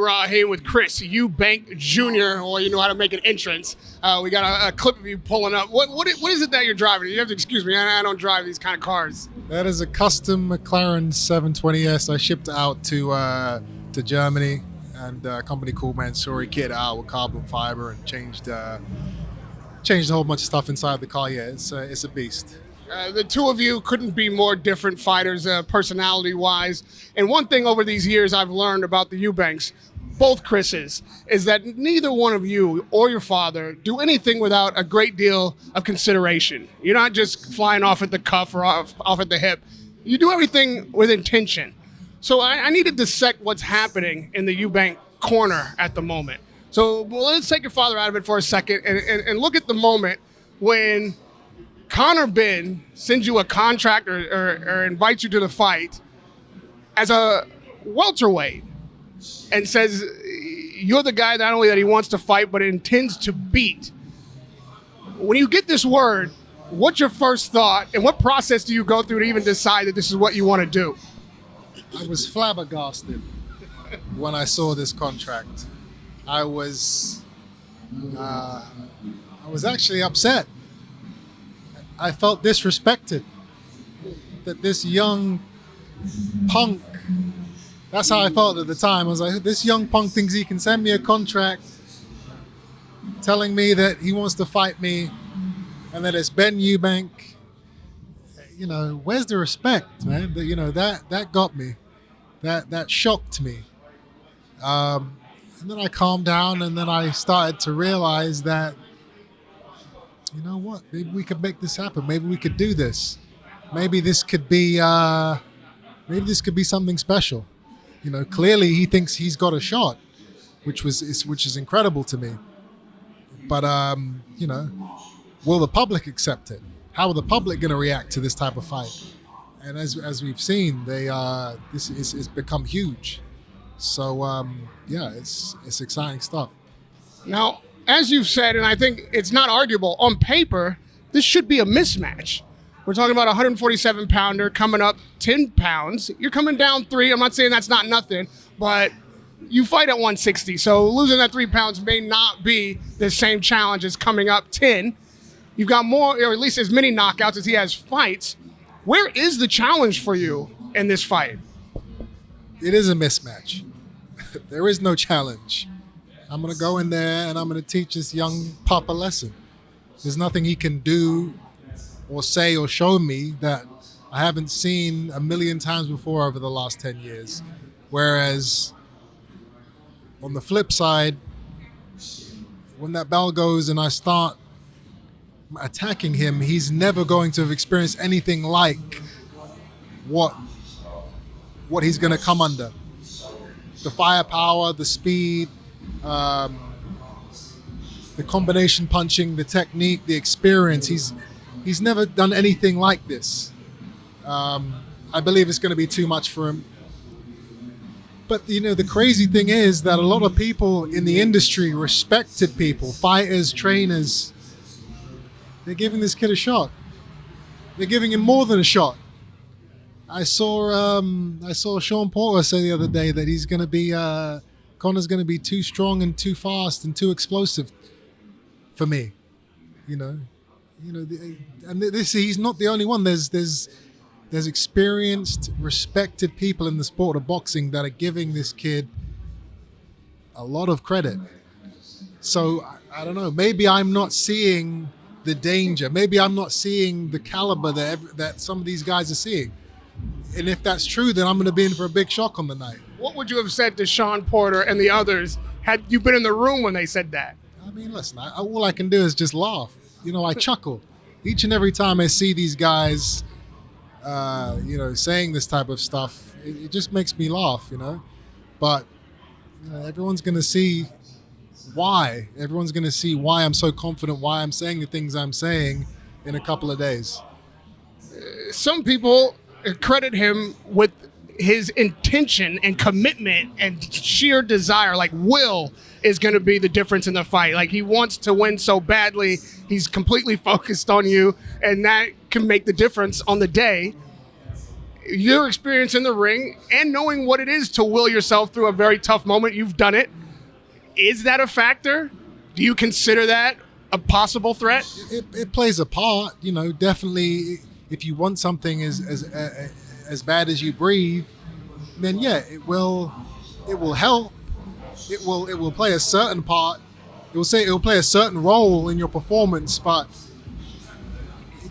Rahim with Chris Eubank Jr. Or you know how to make an entrance. We got a clip of you pulling up. What is it that you're driving? You have to excuse me. I don't drive these kind of cars. That is a custom McLaren 720S. I shipped it out to Germany, and a company called Mansouri kitted it out with carbon fiber and changed a whole bunch of stuff inside the car. Yeah, it's a beast. The two of you couldn't be more different fighters, personality-wise. And one thing over these years I've learned about the Eubanks, both Chris's, is that neither one of you or your father do anything without a great deal of consideration. You're not just flying off at the cuff or off at the hip. You do everything with intention. So I need to dissect what's happening in the Eubank corner at the moment. So let's take your father out of it for a second and look at the moment when Conor Benn sends you a contract or invites you to the fight as a welterweight and says you're the guy not only that he wants to fight but intends to beat. When you get this word, what's your first thought and what process do you go through to even decide that this is what you want to do? I was flabbergasted when I saw this contract. I was actually upset. I felt disrespected that this young punk, that's how I felt at the time. I was like, this young punk thinks he can send me a contract telling me that he wants to fight me and that it's Ben Eubank. You know, where's the respect, man? You know, that got me. That shocked me. And then I calmed down and then I started to realize that, you know what? Maybe we could make this happen. Maybe we could do this. Maybe this could be something special. You know, clearly he thinks he's got a shot, which is incredible to me. But you know, will the public accept it? How are the public going to react to this type of fight? And as we've seen, this is become huge. So yeah, it's exciting stuff. Now, as you've said, and I think it's not arguable, on paper, this should be a mismatch. We're talking about a 147-pounder coming up 10 pounds. You're coming down 3. I'm not saying that's not nothing, but you fight at 160. So losing that 3 pounds may not be the same challenge as coming up 10. You've got more, or at least as many knockouts as he has fights. Where is the challenge for you in this fight? It is a mismatch. There is no challenge. I'm going to go in there and I'm going to teach this young pup a lesson. There's nothing he can do or say or show me that I haven't seen a million times before over the last 10 years. Whereas on the flip side, when that bell goes and I start attacking him, he's never going to have experienced anything like what he's going to come under. The firepower, the speed, the combination punching, the technique, the experience. He's never done anything like this. I believe it's going to be too much for him. But you know, the crazy thing is that a lot of people in the industry, respected people, fighters, trainers, they're giving this kid a shot. They're giving him more than a shot. I saw Sean Porter say the other day that he's going to be Conor's going to be too strong and too fast and too explosive for me. You know, and he's not the only one. There's experienced, respected people in the sport of boxing that are giving this kid a lot of credit. So I don't know. Maybe I'm not seeing the danger. Maybe I'm not seeing the caliber that some of these guys are seeing. And if that's true, then I'm going to be in for a big shock on the night. What would you have said to Sean Porter and the others had you been in the room when they said that? I mean, listen, all I can do is just laugh. You know, I chuckle. Each and every time I see these guys, you know, saying this type of stuff, it just makes me laugh, you know. But you know, everyone's going to see why. Everyone's going to see why I'm so confident, why I'm saying the things I'm saying in a couple of days. Some people credit him with his intention and commitment and sheer desire. Like, will is going to be the difference in the fight. Like, he wants to win so badly. He's completely focused on you, and that can make the difference on the day. your experience in the ring and knowing what it is to will yourself through a very tough moment. You've done it. Is that a factor? Do you consider that a possible threat? It plays a part, definitely. If you want something as bad as you breathe, then yeah, it will help. It will play a certain part. It will play a certain role in your performance, but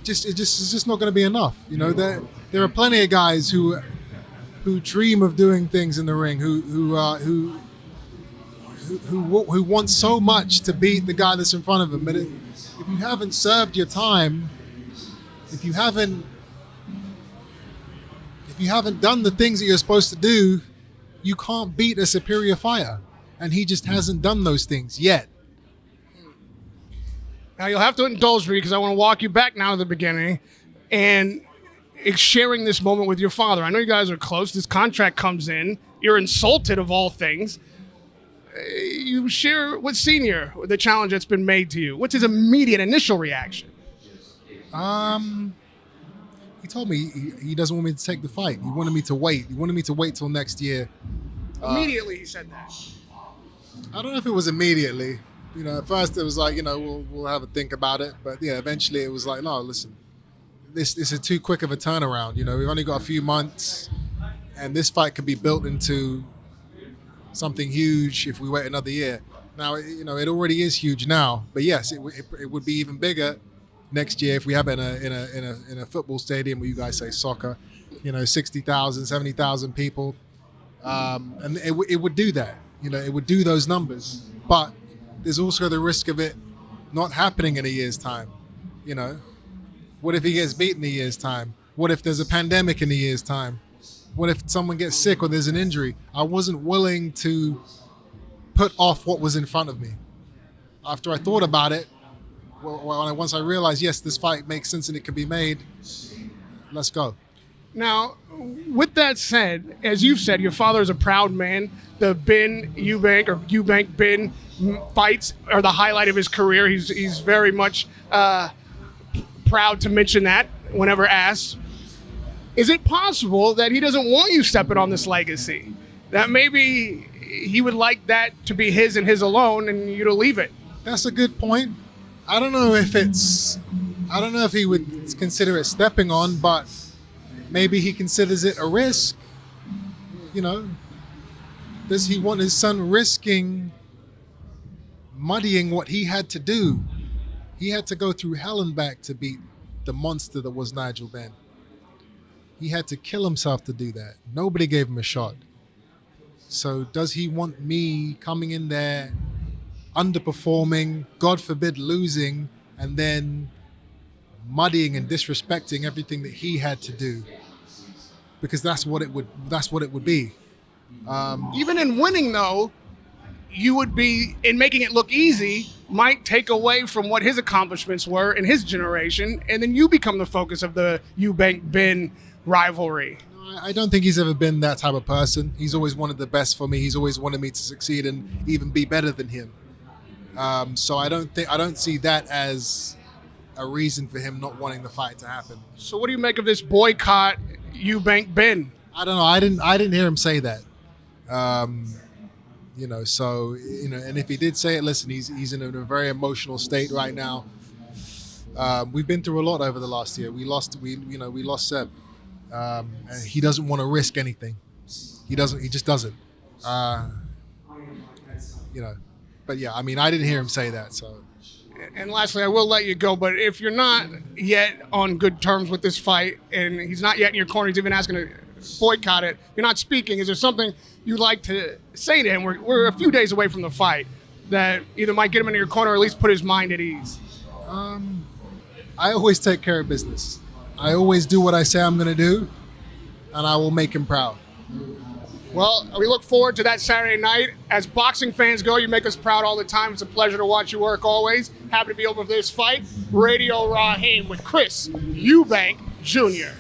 it's just not going to be enough. There are plenty of guys who dream of doing things in the ring, who want so much to beat the guy that's in front of them. But if you haven't served your time, if you haven't done the things that you're supposed to do, you can't beat a superior fighter. And he just hasn't done those things yet. Now you'll have to indulge me because I want to walk you back now to the beginning and sharing this moment with your father. I know you guys are close. This contract comes in. You're insulted of all things. You share with Senior the challenge that's been made to you. What's his immediate initial reaction? He told me he doesn't want me to take the fight. He wanted me to wait. He wanted me to wait till next year. Immediately he said that. I don't know if it was immediately. At first it was like, we'll have a think about it. But yeah, eventually it was like, no, listen, this is too quick of a turnaround. We've only got a few months, and this fight could be built into something huge if we wait another year. Now, it already is huge now, but yes, it would be even bigger next year if we have it in a football stadium where you guys say soccer, 60,000, 70,000 people, and it would do that. It would do those numbers, but there's also the risk of it not happening in a year's time. What if he gets beat in a year's time? What if there's a pandemic in a year's time? What if someone gets sick or there's an injury? I wasn't willing to put off what was in front of me. After I thought about it, once I realized, yes, this fight makes sense and it can be made, let's go. Now, with that said, as you've said, your father is a proud man. The Ben Eubank or Eubank Ben fights are the highlight of his career. He's very much proud to mention that whenever asked. Is it possible that he doesn't want you stepping on this legacy? That maybe he would like that to be his and his alone and you to leave it? That's a good point. I don't know if he would consider it stepping on, but maybe he considers it a risk. Does he want his son muddying what he had to do? He had to go through hell and back to beat the monster that was Nigel Benn. He had to kill himself to do that. Nobody gave him a shot. So does he want me coming in there, underperforming, God forbid losing, and then muddying and disrespecting everything that he had to do? Because that's what it would be. Even in winning, though, you would be, in making it look easy, might take away from what his accomplishments were in his generation, and then you become the focus of the Eubank-Ben rivalry. I don't think he's ever been that type of person. He's always wanted the best for me. He's always wanted me to succeed and even be better than him. So I don't see that as a reason for him not wanting the fight to happen. So what do you make of this boycott Eubank-Ben? I don't know. I didn't hear him say that. And if he did say it, listen, he's in a very emotional state right now. We've been through a lot over the last year. We lost Seb. And he doesn't want to risk anything. He just doesn't. But yeah, I didn't hear him say that. So. And lastly, I will let you go, but if you're not yet on good terms with this fight and he's not yet in your corner, he's even asking to boycott it, you're not speaking, is there something you'd like to say to him? We're a few days away from the fight that either might get him into your corner or at least put his mind at ease. I always take care of business. I always do what I say I'm going to do, and I will make him proud. Well, we look forward to that Saturday night. As boxing fans go, you make us proud all the time. It's a pleasure to watch you work always. Happy to be over for this fight. Radio Rahim with Chris Eubank Jr.